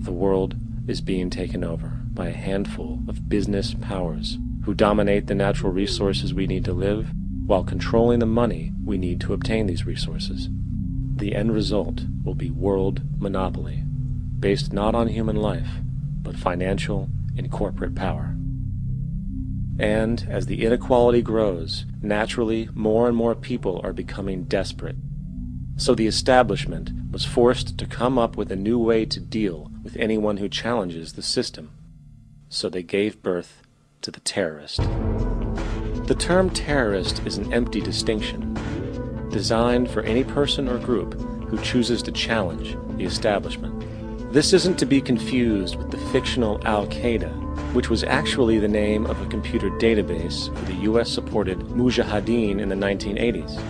The world is being taken over by a handful of business powers who dominate the natural resources we need to live while controlling the money we need to obtain these resources. The end result will be world monopoly, based not on human life, but financial and corporate power. And as the inequality grows, naturally more and more people are becoming desperate. So the establishment was forced to come up with a new way to deal with anyone who challenges the system. So they gave birth to the terrorist. The term terrorist is an empty distinction, designed for any person or group who chooses to challenge the establishment. This isn't to be confused with the fictional Al-Qaeda, which was actually the name of a computer database for the US-supported Mujahideen in the 1980s.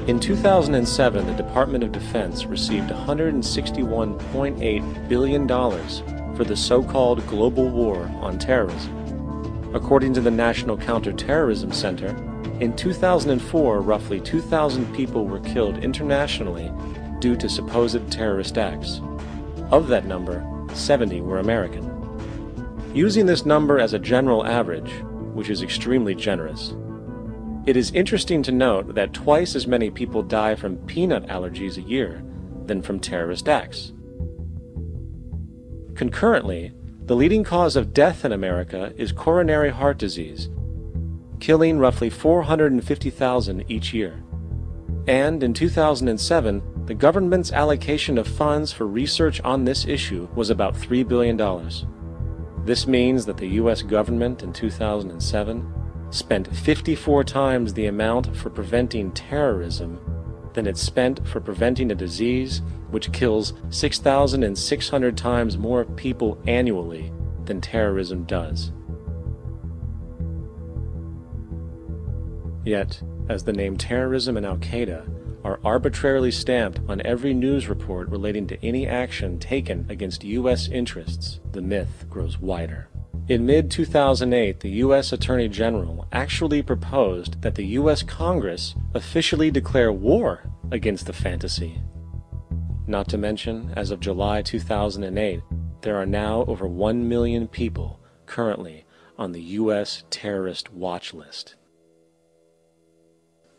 In 2007, the Department of Defense received $161.8 billion for the so-called global war on terrorism. According to the National Counterterrorism Center, in 2004, roughly 2,000 people were killed internationally due to supposed terrorist acts. Of that number, 70 were American. Using this number as a general average, which is extremely generous, it is interesting to note that twice as many people die from peanut allergies a year than from terrorist acts. Concurrently, the leading cause of death in America is coronary heart disease, killing roughly 450,000 each year. And in 2007, the government's allocation of funds for research on this issue was about $3 billion. This means that the US government in 2007 spent 54 times the amount for preventing terrorism than it spent for preventing a disease which kills 6,600 times more people annually than terrorism does. Yet, as the name terrorism and Al-Qaeda are arbitrarily stamped on every news report relating to any action taken against U.S. interests, the myth grows wider. In mid-2008, the U.S. Attorney General actually proposed that the U.S. Congress officially declare war against the fantasy. Not to mention, as of July 2008, there are now over 1 million people currently on the U.S. terrorist watch list.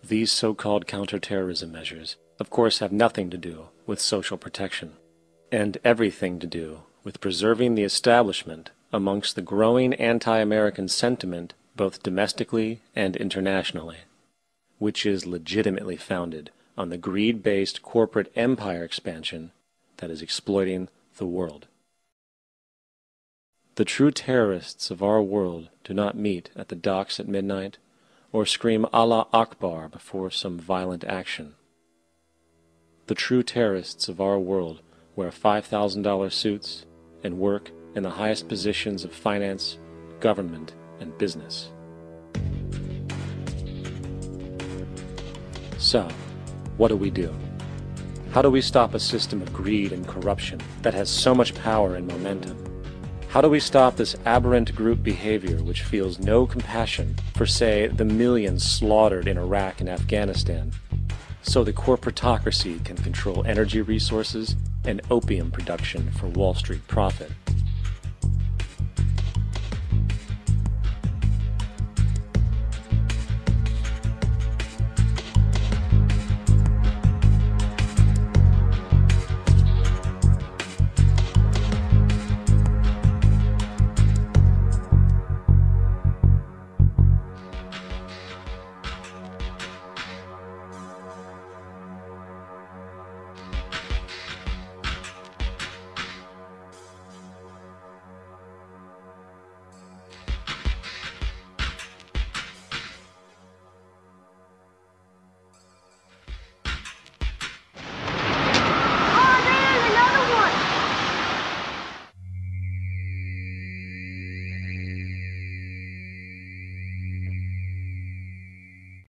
These so-called counterterrorism measures, of course, have nothing to do with social protection, and everything to do with preserving the establishment amongst the growing anti-American sentiment both domestically and internationally, which is legitimately founded on the greed-based corporate empire expansion that is exploiting the world. The true terrorists of our world do not meet at the docks at midnight or scream Allah Akbar before some violent action. The true terrorists of our world wear $5,000 suits and work in the highest positions of finance, government, and business. So, what do we do? How do we stop a system of greed and corruption that has so much power and momentum? How do we stop this aberrant group behavior which feels no compassion for, say, the millions slaughtered in Iraq and Afghanistan, so the corporatocracy can control energy resources and opium production for Wall Street profit?